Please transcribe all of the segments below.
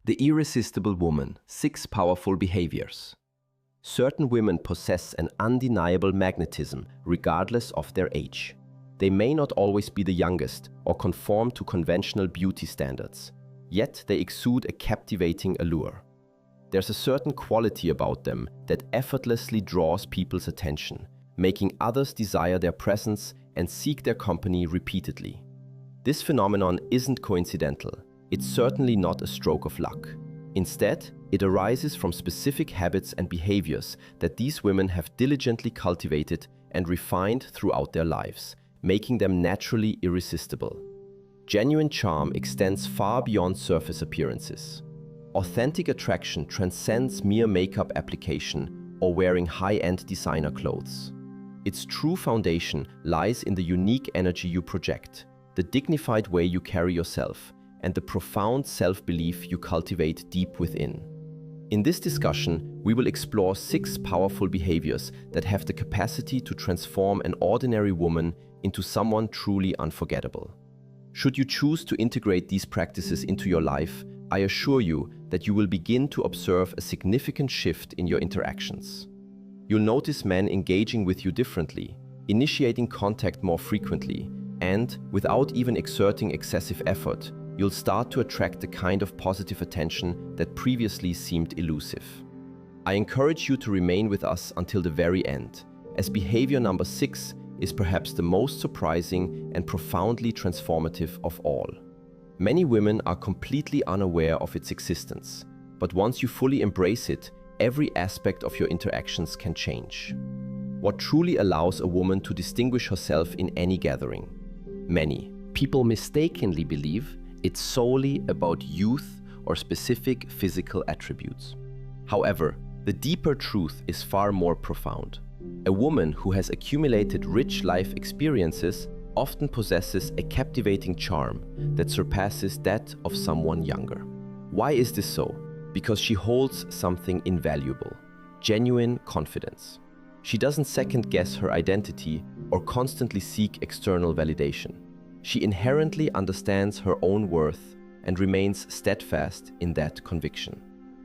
The Irresistible Woman, 6 Powerful Behaviors. Certain women possess an undeniable magnetism regardless of their age. They may not always be the youngest or conform to conventional beauty standards, yet they exude a captivating allure. There's a certain quality about them that effortlessly draws people's attention, making others desire their presence and seek their company repeatedly. This phenomenon isn't coincidental. It's certainly not a stroke of luck. Instead, it arises from specific habits and behaviors that these women have diligently cultivated and refined throughout their lives, making them naturally irresistible. Genuine charm extends far beyond surface appearances. Authentic attraction transcends mere makeup application or wearing high-end designer clothes. Its true foundation lies in the unique energy you project, the dignified way you carry yourself, and the profound self-belief you cultivate deep within. In this discussion, we will explore 6 powerful behaviors that have the capacity to transform an ordinary woman into someone truly unforgettable. Should you choose to integrate these practices into your life, I assure you that you will begin to observe a significant shift in your interactions. You'll notice men engaging with you differently, initiating contact more frequently, and, without even exerting excessive effort, you'll start to attract the kind of positive attention that previously seemed elusive. I encourage you to remain with us until the very end, as behavior number 6 is perhaps the most surprising and profoundly transformative of all. Many women are completely unaware of its existence, but once you fully embrace it, every aspect of your interactions can change. What truly allows a woman to distinguish herself in any gathering? Many people mistakenly believe it's solely about youth or specific physical attributes. However, the deeper truth is far more profound. A woman who has accumulated rich life experiences often possesses a captivating charm that surpasses that of someone younger. Why is this so? Because she holds something invaluable: genuine confidence. She doesn't second-guess her identity or constantly seek external validation. She inherently understands her own worth and remains steadfast in that conviction.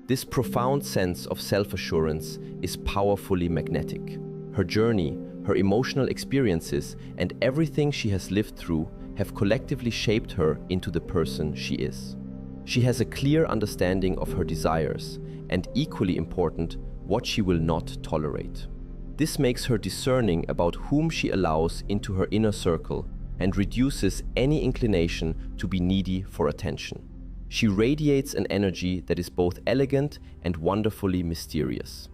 This profound sense of self-assurance is powerfully magnetic. Her journey, her emotional experiences, and everything she has lived through have collectively shaped her into the person she is. She has a clear understanding of her desires and, equally important, what she will not tolerate. This makes her discerning about whom she allows into her inner circle and reduces any inclination to be needy for attention. She radiates an energy that is both elegant and wonderfully mysterious.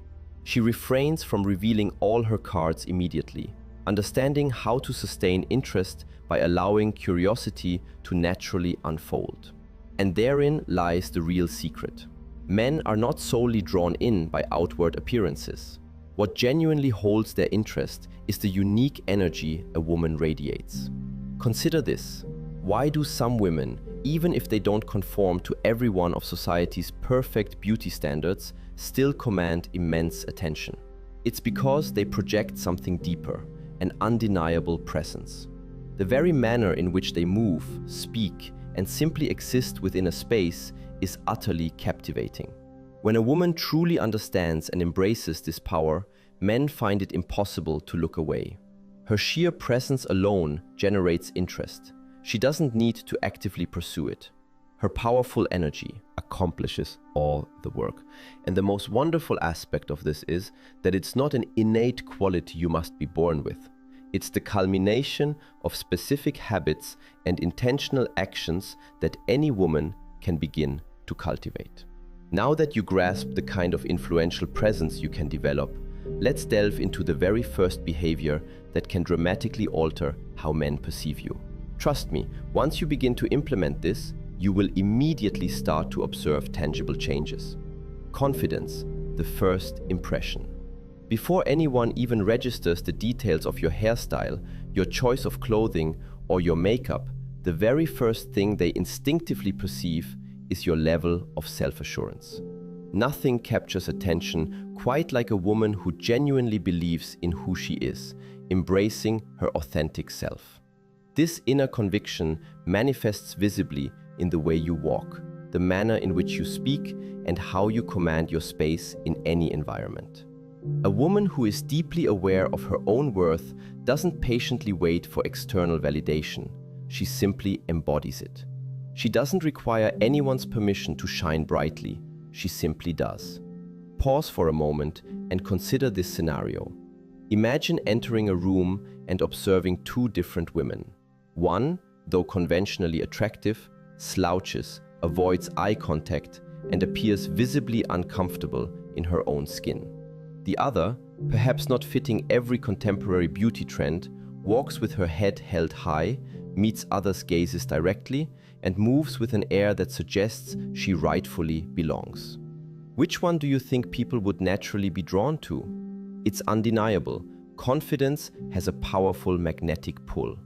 She refrains from revealing all her cards immediately, understanding how to sustain interest by allowing curiosity to naturally unfold. And therein lies the real secret. Men are not solely drawn in by outward appearances. What genuinely holds their interest is the unique energy a woman radiates. Consider this. Why do some women, even if they don't conform to every one of society's perfect beauty standards, still command immense attention? It's because they project something deeper, an undeniable presence. The very manner in which they move, speak, and simply exist within a space is utterly captivating. When a woman truly understands and embraces this power, men find it impossible to look away. Her sheer presence alone generates interest. She doesn't need to actively pursue it. Her powerful energy accomplishes all the work. And the most wonderful aspect of this is that it's not an innate quality you must be born with. It's the culmination of specific habits and intentional actions that any woman can begin to cultivate. Now that you grasp the kind of influential presence you can develop, let's delve into the very first behavior that can dramatically alter how men perceive you. Trust me, once you begin to implement this, you will immediately start to observe tangible changes. Confidence, the first impression. Before anyone even registers the details of your hairstyle, your choice of clothing, or your makeup, the very first thing they instinctively perceive is your level of self-assurance. Nothing captures attention quite like a woman who genuinely believes in who she is, embracing her authentic self. This inner conviction manifests visibly in the way you walk, the manner in which you speak, and how you command your space in any environment. A woman who is deeply aware of her own worth doesn't patiently wait for external validation. She simply embodies it. She doesn't require anyone's permission to shine brightly. She simply does. Pause for a moment and consider this scenario. Imagine entering a room and observing two different women. One, though conventionally attractive, slouches, avoids eye contact, and appears visibly uncomfortable in her own skin. The other, perhaps not fitting every contemporary beauty trend, walks with her head held high, meets others' gazes directly, and moves with an air that suggests she rightfully belongs. Which one do you think people would naturally be drawn to? It's undeniable. Confidence has a powerful magnetic pull.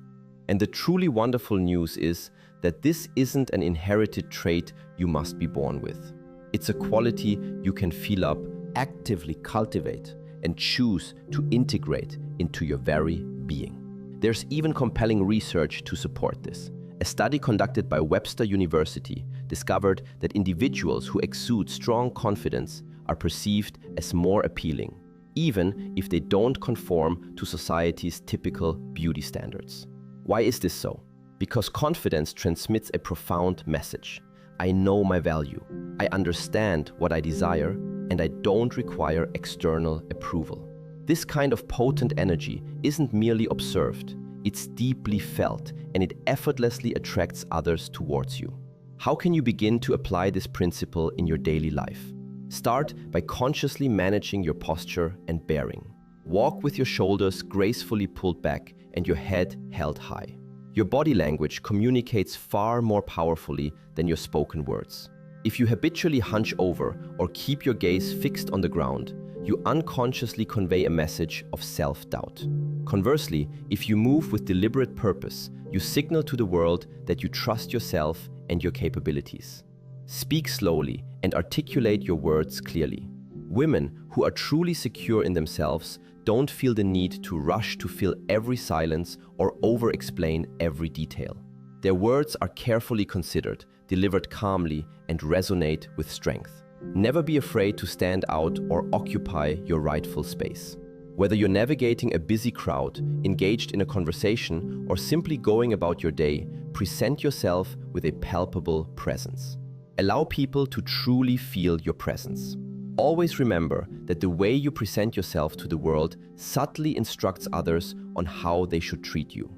And the truly wonderful news is that this isn't an inherited trait you must be born with. It's a quality you can feel up, actively cultivate, and choose to integrate into your very being. There's even compelling research to support this. A study conducted by Webster University discovered that individuals who exude strong confidence are perceived as more appealing, even if they don't conform to society's typical beauty standards. Why is this so? Because confidence transmits a profound message. I know my value, I understand what I desire, and I don't require external approval. This kind of potent energy isn't merely observed, it's deeply felt, and it effortlessly attracts others towards you. How can you begin to apply this principle in your daily life? Start by consciously managing your posture and bearing. Walk with your shoulders gracefully pulled back and your head held high. Your body language communicates far more powerfully than your spoken words. If you habitually hunch over or keep your gaze fixed on the ground, you unconsciously convey a message of self-doubt. Conversely, if you move with deliberate purpose, you signal to the world that you trust yourself and your capabilities. Speak slowly and articulate your words clearly. Women who are truly secure in themselves don't feel the need to rush to fill every silence or over-explain every detail. Their words are carefully considered, delivered calmly, and resonate with strength. Never be afraid to stand out or occupy your rightful space. Whether you're navigating a busy crowd, engaged in a conversation, or simply going about your day, present yourself with a palpable presence. Allow people to truly feel your presence. Always remember that the way you present yourself to the world subtly instructs others on how they should treat you.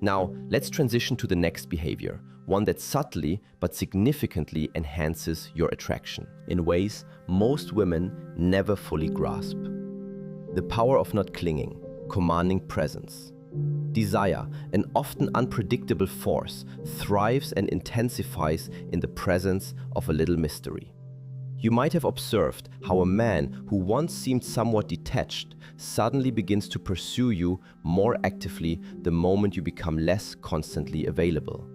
Now, let's transition to the next behavior, one that subtly but significantly enhances your attraction in ways most women never fully grasp. The power of not clinging, commanding presence. Desire, an often unpredictable force, thrives and intensifies in the presence of a little mystery. You might have observed how a man who once seemed somewhat detached suddenly begins to pursue you more actively the moment you become less constantly available.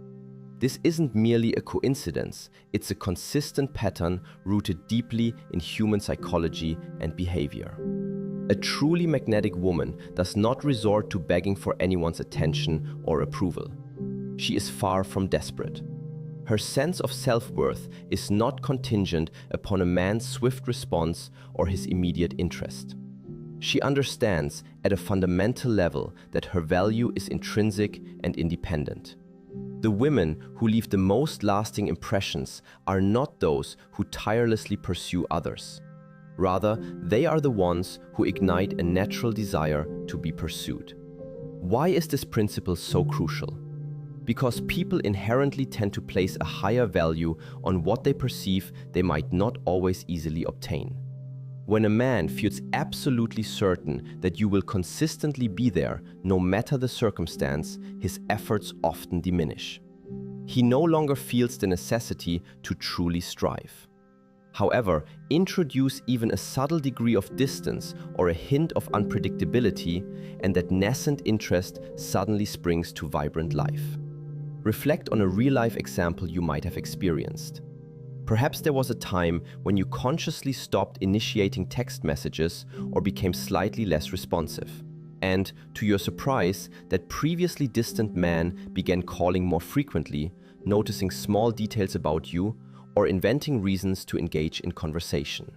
This isn't merely a coincidence, it's a consistent pattern rooted deeply in human psychology and behavior. A truly magnetic woman does not resort to begging for anyone's attention or approval. She is far from desperate. Her sense of self-worth is not contingent upon a man's swift response or his immediate interest. She understands at a fundamental level that her value is intrinsic and independent. The women who leave the most lasting impressions are not those who tirelessly pursue others. Rather, they are the ones who ignite a natural desire to be pursued. Why is this principle so crucial? Because people inherently tend to place a higher value on what they perceive they might not always easily obtain. When a man feels absolutely certain that you will consistently be there, no matter the circumstance, his efforts often diminish. He no longer feels the necessity to truly strive. However, introduce even a subtle degree of distance or a hint of unpredictability, and that nascent interest suddenly springs to vibrant life. Reflect on a real-life example you might have experienced. Perhaps there was a time when you consciously stopped initiating text messages or became slightly less responsive. And, to your surprise, that previously distant man began calling more frequently, noticing small details about you, or inventing reasons to engage in conversation.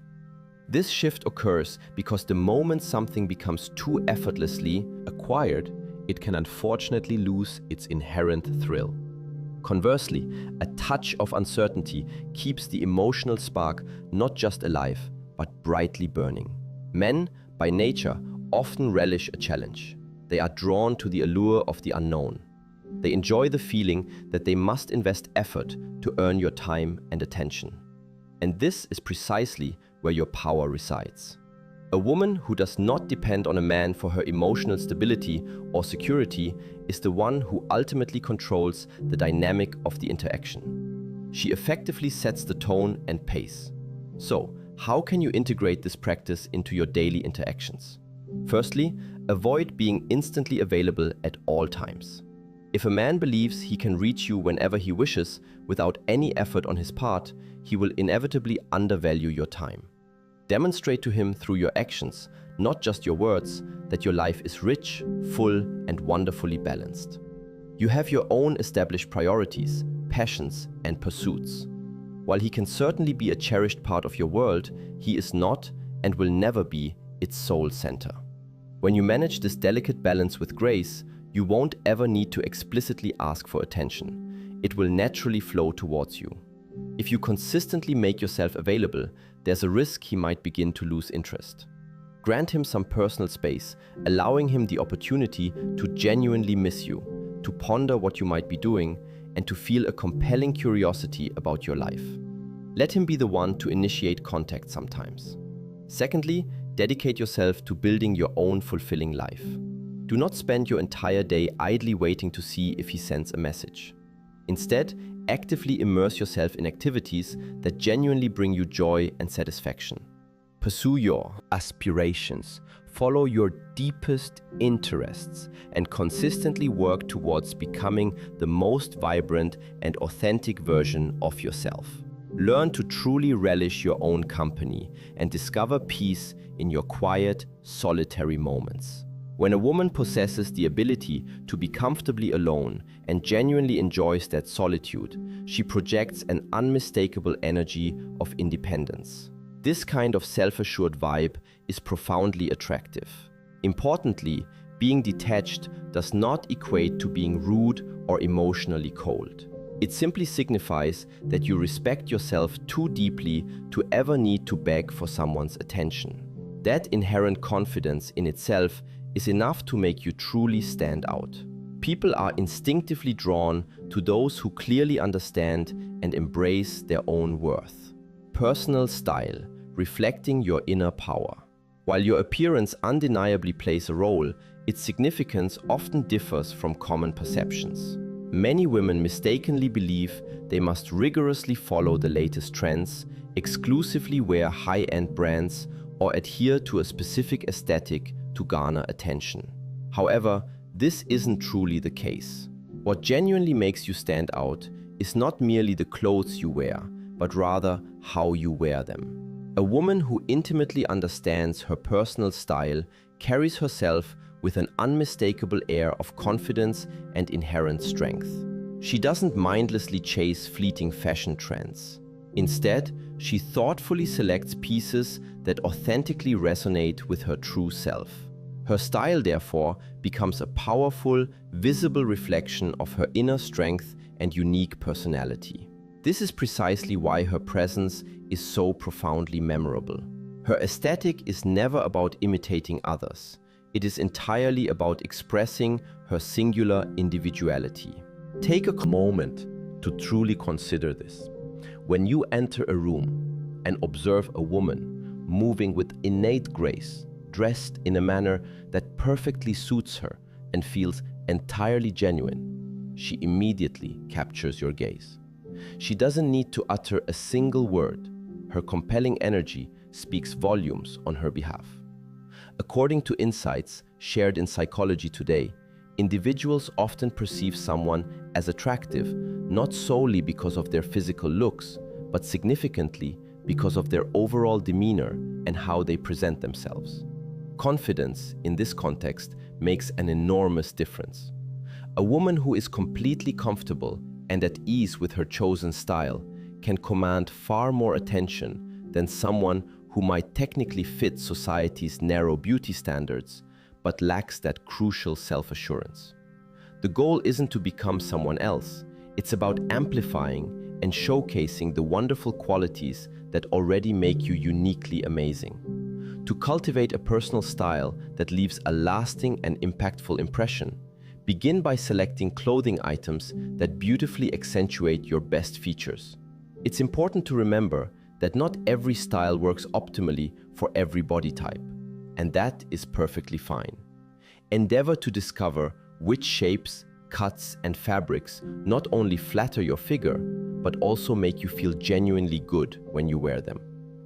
This shift occurs because the moment something becomes too effortlessly acquired, it can unfortunately lose its inherent thrill. Conversely, a touch of uncertainty keeps the emotional spark not just alive, but brightly burning. Men, by nature, often relish a challenge. They are drawn to the allure of the unknown. They enjoy the feeling that they must invest effort to earn your time and attention. And this is precisely where your power resides. A woman who does not depend on a man for her emotional stability or security is the one who ultimately controls the dynamic of the interaction. She effectively sets the tone and pace. So, how can you integrate this practice into your daily interactions? Firstly, avoid being instantly available at all times. If a man believes he can reach you whenever he wishes without any effort on his part, he will inevitably undervalue your time. Demonstrate to him through your actions, not just your words, that your life is rich, full, and wonderfully balanced. You have your own established priorities, passions, and pursuits. While he can certainly be a cherished part of your world, he is not and will never be its sole center. When you manage this delicate balance with grace, you won't ever need to explicitly ask for attention. It will naturally flow towards you. If you consistently make yourself available, there's a risk he might begin to lose interest. Grant him some personal space, allowing him the opportunity to genuinely miss you, to ponder what you might be doing, and to feel a compelling curiosity about your life. Let him be the one to initiate contact sometimes. Secondly, dedicate yourself to building your own fulfilling life. Do not spend your entire day idly waiting to see if he sends a message. Instead, actively immerse yourself in activities that genuinely bring you joy and satisfaction. Pursue your aspirations, follow your deepest interests, and consistently work towards becoming the most vibrant and authentic version of yourself. Learn to truly relish your own company and discover peace in your quiet, solitary moments. When a woman possesses the ability to be comfortably alone and genuinely enjoys that solitude, she projects an unmistakable energy of independence. This kind of self-assured vibe is profoundly attractive. Importantly, being detached does not equate to being rude or emotionally cold. It simply signifies that you respect yourself too deeply to ever need to beg for someone's attention. That inherent confidence in itself is enough to make you truly stand out. People are instinctively drawn to those who clearly understand and embrace their own worth. Personal style, reflecting your inner power. While your appearance undeniably plays a role, its significance often differs from common perceptions. Many women mistakenly believe they must rigorously follow the latest trends, exclusively wear high-end brands, or adhere to a specific aesthetic to garner attention. However, this isn't truly the case. What genuinely makes you stand out is not merely the clothes you wear, but rather how you wear them. A woman who intimately understands her personal style carries herself with an unmistakable air of confidence and inherent strength. She doesn't mindlessly chase fleeting fashion trends. Instead, she thoughtfully selects pieces that authentically resonate with her true self. Her style, therefore, becomes a powerful, visible reflection of her inner strength and unique personality. This is precisely why her presence is so profoundly memorable. Her aesthetic is never about imitating others. It is entirely about expressing her singular individuality. Take a moment to truly consider this. When you enter a room and observe a woman moving with innate grace, dressed in a manner that perfectly suits her and feels entirely genuine, she immediately captures your gaze. She doesn't need to utter a single word. Her compelling energy speaks volumes on her behalf. According to insights shared in Psychology Today, individuals often perceive someone as attractive not solely because of their physical looks, but significantly because of their overall demeanor and how they present themselves. Confidence, in this context, makes an enormous difference. A woman who is completely comfortable and at ease with her chosen style can command far more attention than someone who might technically fit society's narrow beauty standards but lacks that crucial self-assurance. The goal isn't to become someone else, it's about amplifying and showcasing the wonderful qualities that already make you uniquely amazing. To cultivate a personal style that leaves a lasting and impactful impression, begin by selecting clothing items that beautifully accentuate your best features. It's important to remember that not every style works optimally for every body type, and that is perfectly fine. Endeavor to discover which shapes, cuts, and fabrics not only flatter your figure, but also make you feel genuinely good when you wear them.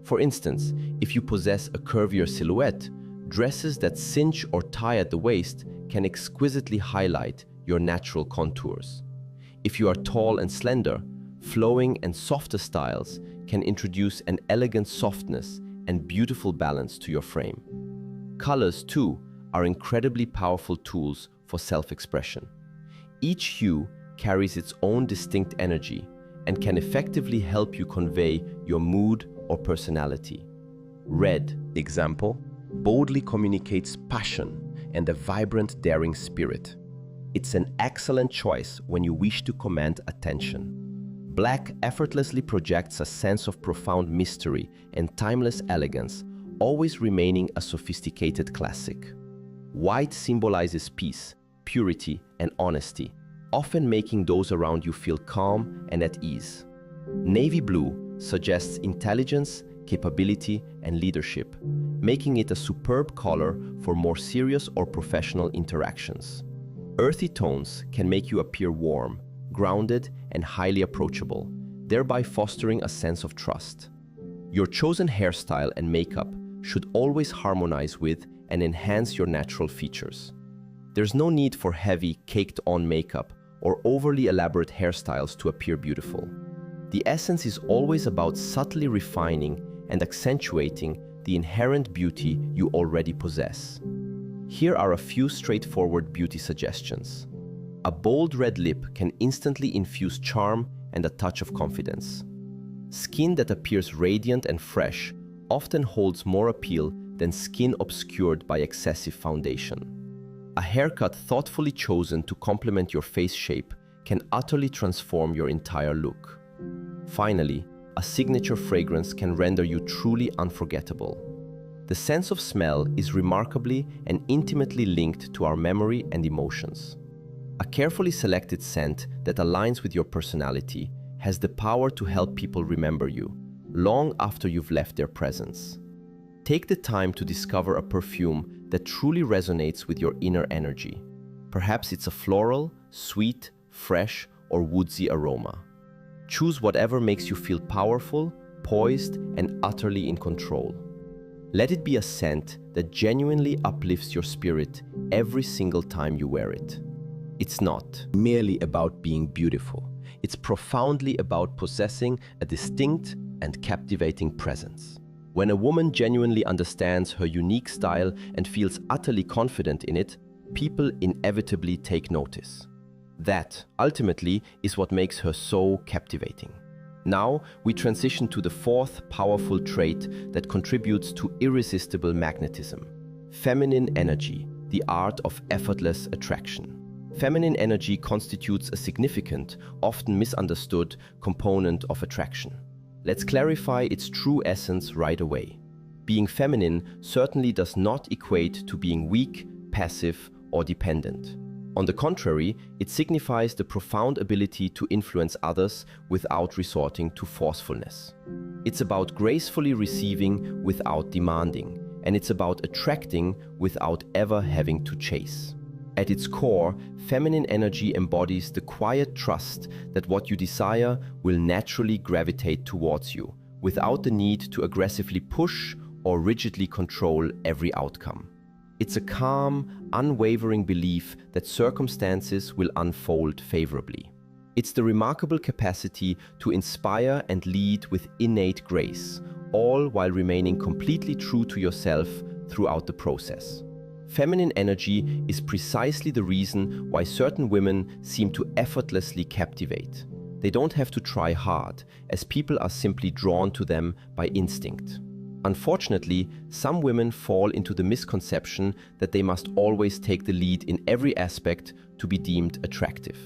For instance, if you possess a curvier silhouette, dresses that cinch or tie at the waist can exquisitely highlight your natural contours. If you are tall and slender, flowing and softer styles can introduce an elegant softness and beautiful balance to your frame. Colors, too, are incredibly powerful tools for self-expression. Each hue carries its own distinct energy and can effectively help you convey your mood or personality. Red, example, boldly communicates passion and a vibrant, daring spirit. It's an excellent choice when you wish to command attention. Black effortlessly projects a sense of profound mystery and timeless elegance, always remaining a sophisticated classic. White symbolizes peace, purity, and honesty, often making those around you feel calm and at ease. Navy blue suggests intelligence, capability, and leadership, making it a superb color for more serious or professional interactions. Earthy tones can make you appear warm, grounded, and highly approachable, thereby fostering a sense of trust. Your chosen hairstyle and makeup should always harmonize with and enhance your natural features. There's no need for heavy, caked-on makeup or overly elaborate hairstyles to appear beautiful. The essence is always about subtly refining and accentuating the inherent beauty you already possess. Here are a few straightforward beauty suggestions. A bold red lip can instantly infuse charm and a touch of confidence. Skin that appears radiant and fresh often holds more appeal than skin obscured by excessive foundation. A haircut thoughtfully chosen to complement your face shape can utterly transform your entire look. Finally, a signature fragrance can render you truly unforgettable. The sense of smell is remarkably and intimately linked to our memory and emotions. A carefully selected scent that aligns with your personality has the power to help people remember you, long after you've left their presence. Take the time to discover a perfume that truly resonates with your inner energy. Perhaps it's a floral, sweet, fresh, or woodsy aroma. Choose whatever makes you feel powerful, poised, and utterly in control. Let it be a scent that genuinely uplifts your spirit every single time you wear it. It's not merely about being beautiful. It's profoundly about possessing a distinct and captivating presence. When a woman genuinely understands her unique style and feels utterly confident in it, people inevitably take notice. That, ultimately, is what makes her so captivating. Now, we transition to the fourth powerful trait that contributes to irresistible magnetism: feminine energy, the art of effortless attraction. Feminine energy constitutes a significant, often misunderstood component of attraction. Let's clarify its true essence right away. Being feminine certainly does not equate to being weak, passive, or dependent. On the contrary, it signifies the profound ability to influence others without resorting to forcefulness. It's about gracefully receiving without demanding, and it's about attracting without ever having to chase. At its core, feminine energy embodies the quiet trust that what you desire will naturally gravitate towards you, without the need to aggressively push or rigidly control every outcome. It's a calm, unwavering belief that circumstances will unfold favorably. It's the remarkable capacity to inspire and lead with innate grace, all while remaining completely true to yourself throughout the process. Feminine energy is precisely the reason why certain women seem to effortlessly captivate. They don't have to try hard, as people are simply drawn to them by instinct. Unfortunately, some women fall into the misconception that they must always take the lead in every aspect to be deemed attractive.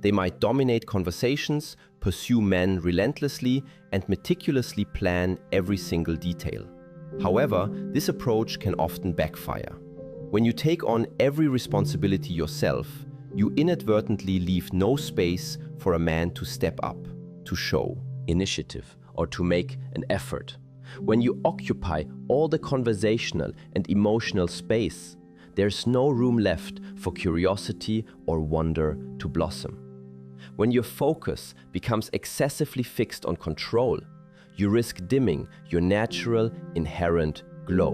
They might dominate conversations, pursue men relentlessly, and meticulously plan every single detail. However, this approach can often backfire. When you take on every responsibility yourself, you inadvertently leave no space for a man to step up, to show initiative, or to make an effort. When you occupy all the conversational and emotional space, there's no room left for curiosity or wonder to blossom. When your focus becomes excessively fixed on control, you risk dimming your natural, inherent glow.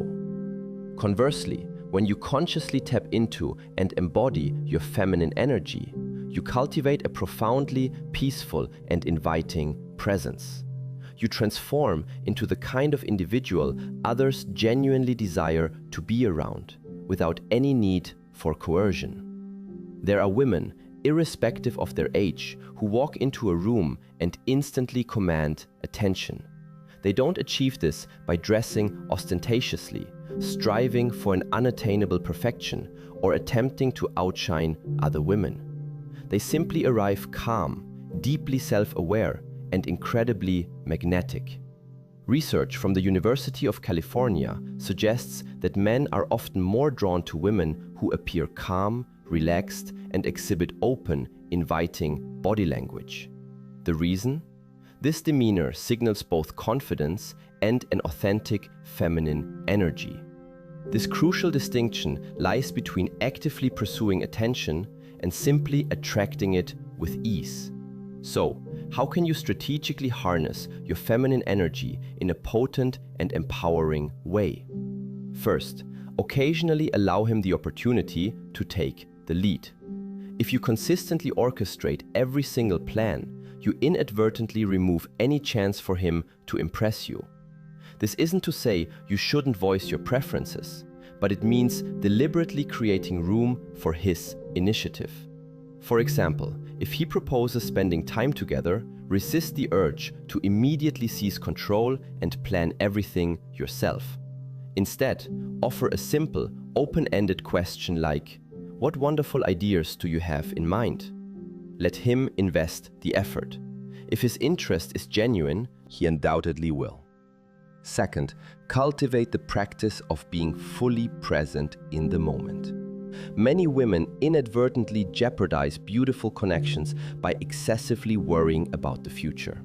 Conversely, when you consciously tap into and embody your feminine energy, you cultivate a profoundly peaceful and inviting presence. You transform into the kind of individual others genuinely desire to be around, without any need for coercion. There are women, irrespective of their age, who walk into a room and instantly command attention. They don't achieve this by dressing ostentatiously, striving for an unattainable perfection, or attempting to outshine other women. They simply arrive calm, deeply self-aware, and incredibly magnetic. Research from the University of California suggests that men are often more drawn to women who appear calm, relaxed, and exhibit open, inviting body language. The reason? This demeanor signals both confidence and an authentic feminine energy. This crucial distinction lies between actively pursuing attention and simply attracting it with ease. So, how can you strategically harness your feminine energy in a potent and empowering way? First, occasionally allow him the opportunity to take the lead. If you consistently orchestrate every single plan, you inadvertently remove any chance for him to impress you. This isn't to say you shouldn't voice your preferences, but it means deliberately creating room for his initiative. For example, if he proposes spending time together, resist the urge to immediately seize control and plan everything yourself. Instead, offer a simple, open-ended question like, "What wonderful ideas do you have in mind?" Let him invest the effort. If his interest is genuine, he undoubtedly will. Second, cultivate the practice of being fully present in the moment. Many women inadvertently jeopardize beautiful connections by excessively worrying about the future.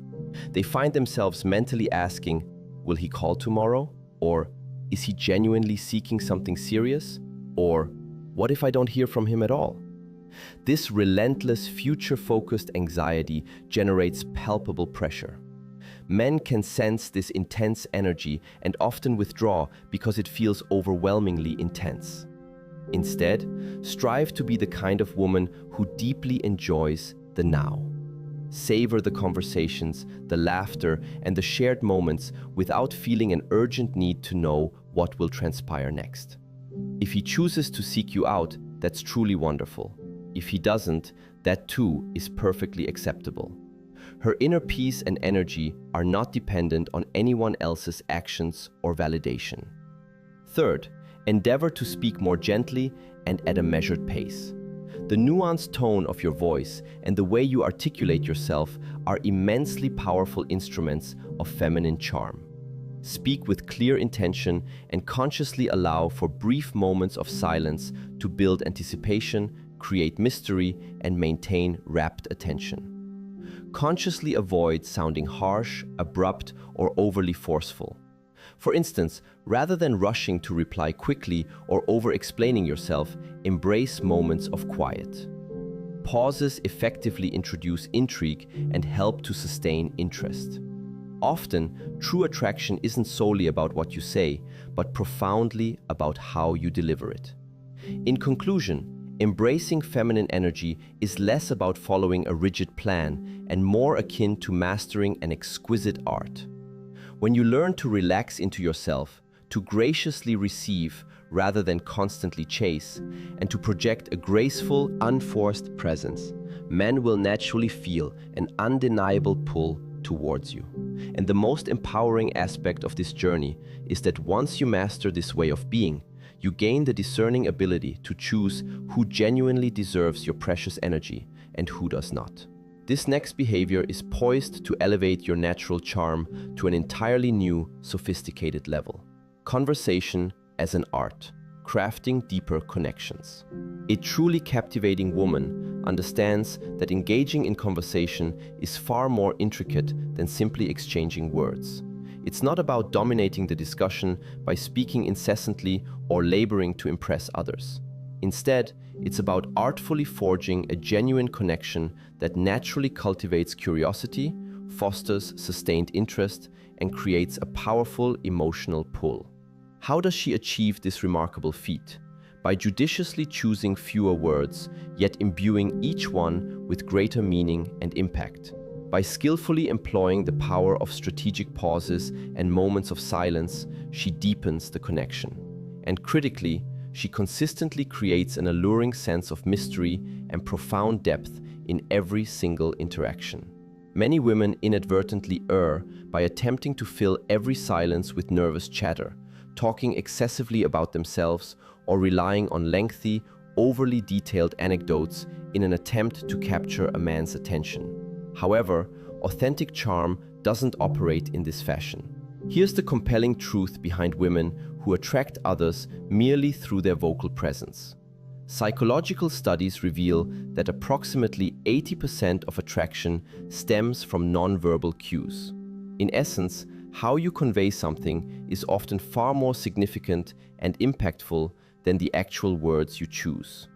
They find themselves mentally asking, "Will he call tomorrow?" Or, "Is he genuinely seeking something serious?" Or, "What if I don't hear from him at all?" This relentless, future-focused anxiety generates palpable pressure. Men can sense this intense energy and often withdraw because it feels overwhelmingly intense. Instead, strive to be the kind of woman who deeply enjoys the now. Savor the conversations, the laughter, and the shared moments without feeling an urgent need to know what will transpire next. If he chooses to seek you out, that's truly wonderful. If he doesn't, that too is perfectly acceptable. Her inner peace and energy are not dependent on anyone else's actions or validation. Third, endeavor to speak more gently and at a measured pace. The nuanced tone of your voice and the way you articulate yourself are immensely powerful instruments of feminine charm. Speak with clear intention and consciously allow for brief moments of silence to build anticipation, create mystery, and maintain rapt attention. Consciously avoid sounding harsh, abrupt, or overly forceful. For instance, rather than rushing to reply quickly or over-explaining yourself, embrace moments of quiet. Pauses effectively introduce intrigue and help to sustain interest. Often, true attraction isn't solely about what you say, but profoundly about how you deliver it. In conclusion, embracing feminine energy is less about following a rigid plan and more akin to mastering an exquisite art. When you learn to relax into yourself, to graciously receive rather than constantly chase, and to project a graceful, unforced presence, men will naturally feel an undeniable pull towards you. And the most empowering aspect of this journey is that once you master this way of being, you gain the discerning ability to choose who genuinely deserves your precious energy and who does not. This next behavior is poised to elevate your natural charm to an entirely new, sophisticated level. Conversation as an art, crafting deeper connections. A truly captivating woman understands that engaging in conversation is far more intricate than simply exchanging words. It's not about dominating the discussion by speaking incessantly or laboring to impress others. Instead, it's about artfully forging a genuine connection that naturally cultivates curiosity, fosters sustained interest, and creates a powerful emotional pull. How does she achieve this remarkable feat? By judiciously choosing fewer words, yet imbuing each one with greater meaning and impact. By skillfully employing the power of strategic pauses and moments of silence, she deepens the connection. And critically, she consistently creates an alluring sense of mystery and profound depth in every single interaction. Many women inadvertently err by attempting to fill every silence with nervous chatter, talking excessively about themselves, or relying on lengthy, overly detailed anecdotes in an attempt to capture a man's attention. However, authentic charm doesn't operate in this fashion. Here's the compelling truth behind women who attract others merely through their vocal presence. Psychological studies reveal that approximately 80% of attraction stems from nonverbal cues. In essence, how you convey something is often far more significant and impactful than the actual words you choose.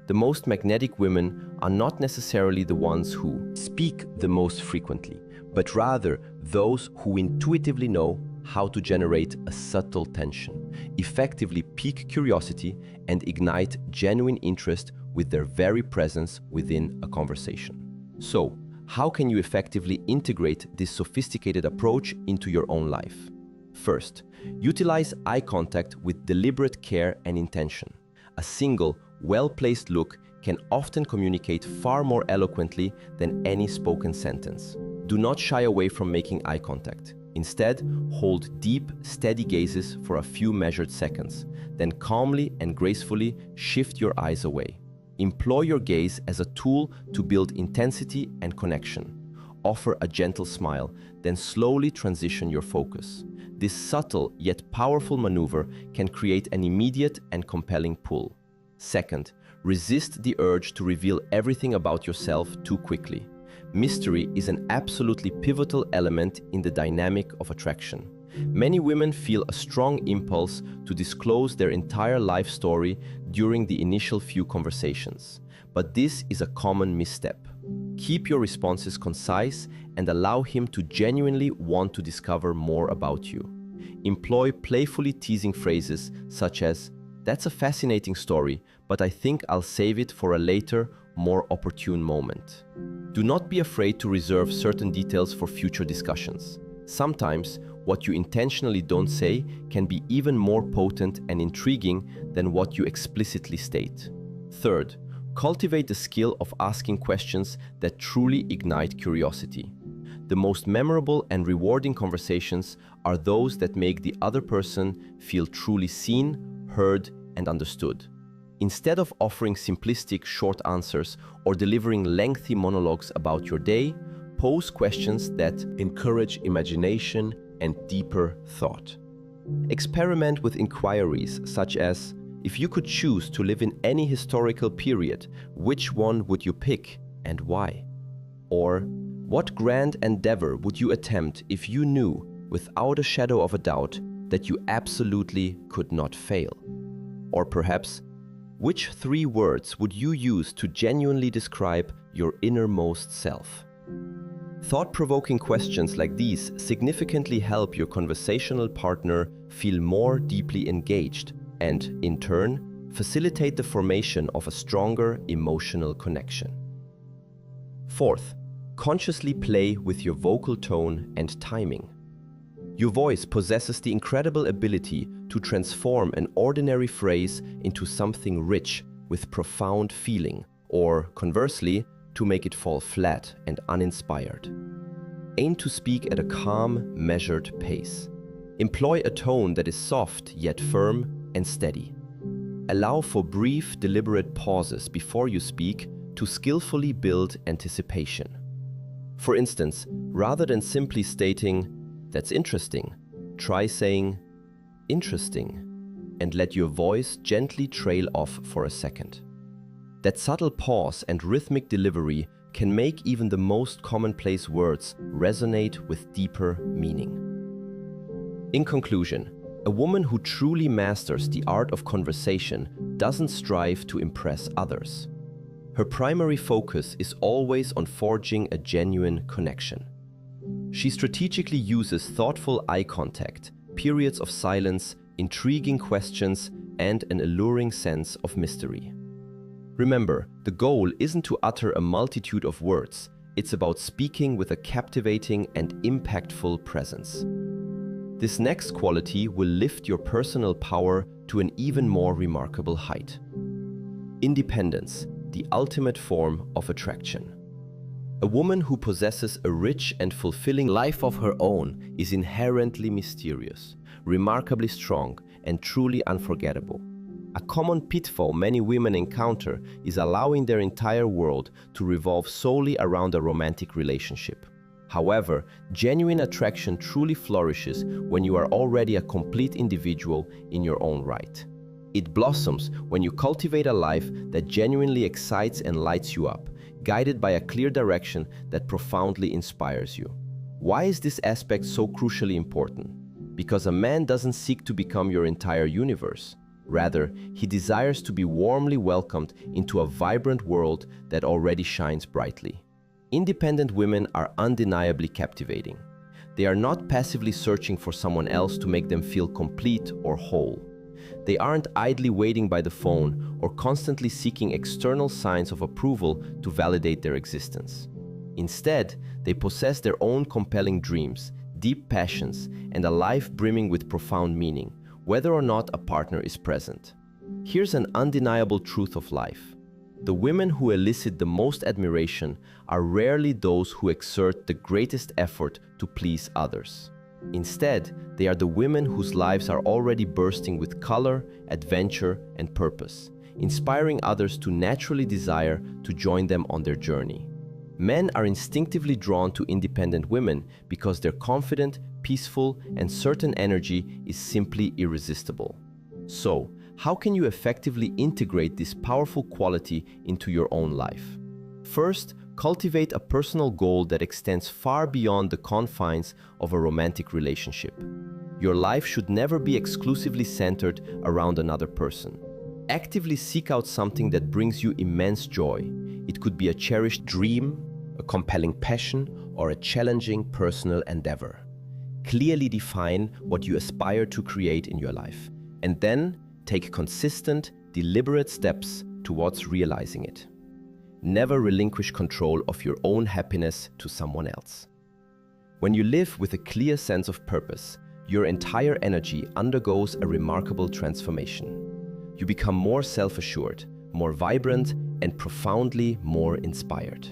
The most magnetic women are not necessarily the ones who speak the most frequently, but rather those who intuitively know how to generate a subtle tension, effectively pique curiosity, and ignite genuine interest with their very presence within a conversation. So, how can you effectively integrate this sophisticated approach into your own life? First, utilize eye contact with deliberate care and intention. A single, well-placed look can often communicate far more eloquently than any spoken sentence. Do not shy away from making eye contact. Instead, hold deep, steady gazes for a few measured seconds, then calmly and gracefully shift your eyes away. Employ your gaze as a tool to build intensity and connection. Offer a gentle smile, then slowly transition your focus. This subtle yet powerful maneuver can create an immediate and compelling pull. Second, resist the urge to reveal everything about yourself too quickly. Mystery is an absolutely pivotal element in the dynamic of attraction. Many women feel a strong impulse to disclose their entire life story during the initial few conversations, but this is a common misstep. Keep your responses concise and allow him to genuinely want to discover more about you. Employ playfully teasing phrases such as, "That's a fascinating story, but I think I'll save it for a later, more opportune moment." Do not be afraid to reserve certain details for future discussions. Sometimes, what you intentionally don't say can be even more potent and intriguing than what you explicitly state. Third, cultivate the skill of asking questions that truly ignite curiosity. The most memorable and rewarding conversations are those that make the other person feel truly seen, heard, and understood. Instead of offering simplistic short answers or delivering lengthy monologues about your day, pose questions that encourage imagination and deeper thought. Experiment with inquiries such as, "If you could choose to live in any historical period, which one would you pick and why?" Or, "What grand endeavor would you attempt if you knew, without a shadow of a doubt, that you absolutely could not fail?" Or perhaps, "Which 3 words would you use to genuinely describe your innermost self?" Thought-provoking questions like these significantly help your conversational partner feel more deeply engaged and, in turn, facilitate the formation of a stronger emotional connection. Fourth, consciously play with your vocal tone and timing. Your voice possesses the incredible ability to transform an ordinary phrase into something rich with profound feeling, or conversely, to make it fall flat and uninspired. Aim to speak at a calm, measured pace. Employ a tone that is soft yet firm and steady. Allow for brief, deliberate pauses before you speak to skillfully build anticipation. For instance, rather than simply stating, "That's interesting," try saying, "Interesting," and let your voice gently trail off for a second. That subtle pause and rhythmic delivery can make even the most commonplace words resonate with deeper meaning. In conclusion, a woman who truly masters the art of conversation doesn't strive to impress others. Her primary focus is always on forging a genuine connection. She strategically uses thoughtful eye contact, periods of silence, intriguing questions, and an alluring sense of mystery. Remember, the goal isn't to utter a multitude of words, it's about speaking with a captivating and impactful presence. This next quality will lift your personal power to an even more remarkable height. Independence, the ultimate form of attraction. A woman who possesses a rich and fulfilling life of her own is inherently mysterious, remarkably strong, and truly unforgettable. A common pitfall many women encounter is allowing their entire world to revolve solely around a romantic relationship. However, genuine attraction truly flourishes when you are already a complete individual in your own right. It blossoms when you cultivate a life that genuinely excites and lights you up, guided by a clear direction that profoundly inspires you. Why is this aspect so crucially important? Because a man doesn't seek to become your entire universe. Rather, he desires to be warmly welcomed into a vibrant world that already shines brightly. Independent women are undeniably captivating. They are not passively searching for someone else to make them feel complete or whole. They aren't idly waiting by the phone or constantly seeking external signs of approval to validate their existence. Instead, they possess their own compelling dreams, deep passions, and a life brimming with profound meaning, whether or not a partner is present. Here's an undeniable truth of life. The women who elicit the most admiration are rarely those who exert the greatest effort to please others. Instead, they are the women whose lives are already bursting with color, adventure, and purpose, inspiring others to naturally desire to join them on their journey. Men are instinctively drawn to independent women because their confident, peaceful, and certain energy is simply irresistible. So, how can you effectively integrate this powerful quality into your own life? First, cultivate a personal goal that extends far beyond the confines of a romantic relationship. Your life should never be exclusively centered around another person. Actively seek out something that brings you immense joy. It could be a cherished dream, a compelling passion, or a challenging personal endeavor. Clearly define what you aspire to create in your life, and then take consistent, deliberate steps towards realizing it. Never relinquish control of your own happiness to someone else. When you live with a clear sense of purpose, your entire energy undergoes a remarkable transformation. You become more self-assured, more vibrant, and profoundly more inspired.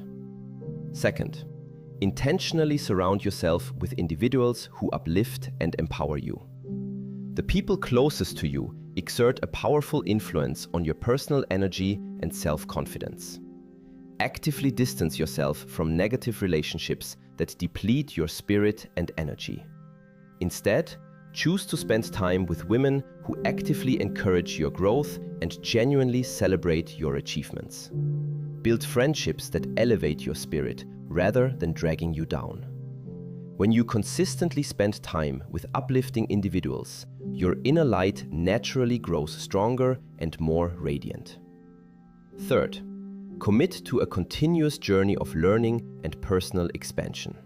Second, intentionally surround yourself with individuals who uplift and empower you. The people closest to you exert a powerful influence on your personal energy and self-confidence. Actively distance yourself from negative relationships that deplete your spirit and energy. Instead, choose to spend time with women who actively encourage your growth and genuinely celebrate your achievements. Build friendships that elevate your spirit rather than dragging you down. When you consistently spend time with uplifting individuals, your inner light naturally grows stronger and more radiant. Third, commit to a continuous journey of learning and personal expansion.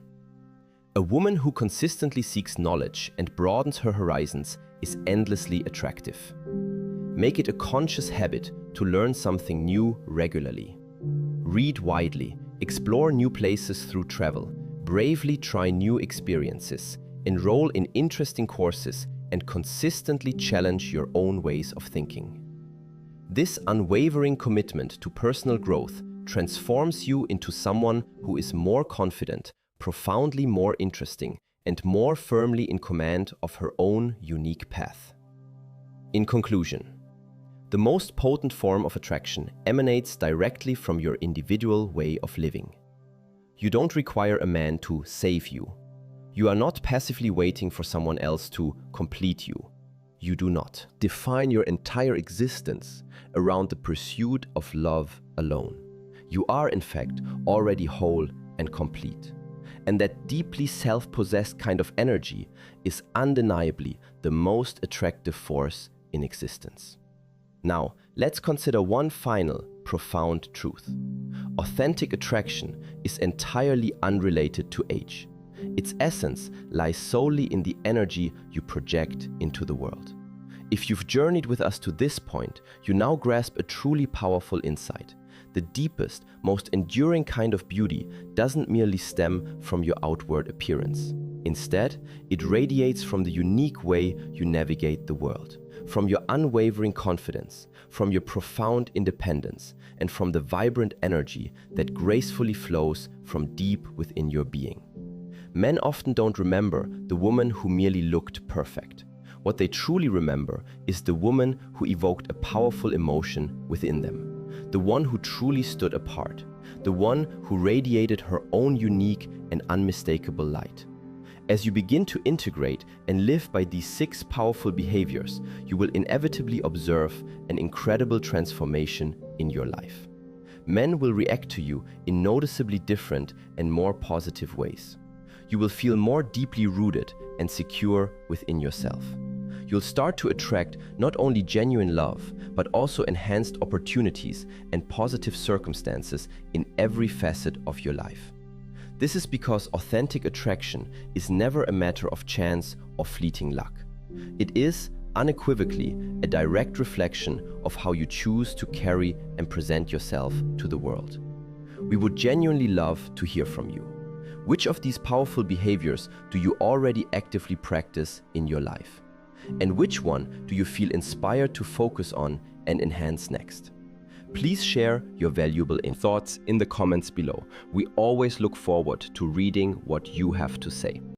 A woman who consistently seeks knowledge and broadens her horizons is endlessly attractive. Make it a conscious habit to learn something new regularly. Read widely, explore new places through travel, bravely try new experiences, enroll in interesting courses, and consistently challenge your own ways of thinking. This unwavering commitment to personal growth transforms you into someone who is more confident, profoundly more interesting, and more firmly in command of her own unique path. In conclusion, the most potent form of attraction emanates directly from your individual way of living. You don't require a man to save you. You are not passively waiting for someone else to complete you. You do not define your entire existence around the pursuit of love alone. You are, in fact, already whole and complete. And that deeply self-possessed kind of energy is undeniably the most attractive force in existence. Now, let's consider one final, profound truth. Authentic attraction is entirely unrelated to age. Its essence lies solely in the energy you project into the world. If you've journeyed with us to this point, you now grasp a truly powerful insight. The deepest, most enduring kind of beauty doesn't merely stem from your outward appearance. Instead, it radiates from the unique way you navigate the world, from your unwavering confidence, from your profound independence, and from the vibrant energy that gracefully flows from deep within your being. Men often don't remember the woman who merely looked perfect. What they truly remember is the woman who evoked a powerful emotion within them, the one who truly stood apart, the one who radiated her own unique and unmistakable light. As you begin to integrate and live by these 6 powerful behaviors, you will inevitably observe an incredible transformation in your life. Men will react to you in noticeably different and more positive ways. You will feel more deeply rooted and secure within yourself. You'll start to attract not only genuine love, but also enhanced opportunities and positive circumstances in every facet of your life. This is because authentic attraction is never a matter of chance or fleeting luck. It is, unequivocally, a direct reflection of how you choose to carry and present yourself to the world. We would genuinely love to hear from you. Which of these powerful behaviors do you already actively practice in your life? And which one do you feel inspired to focus on and enhance next? Please share your valuable thoughts in the comments below. We always look forward to reading what you have to say.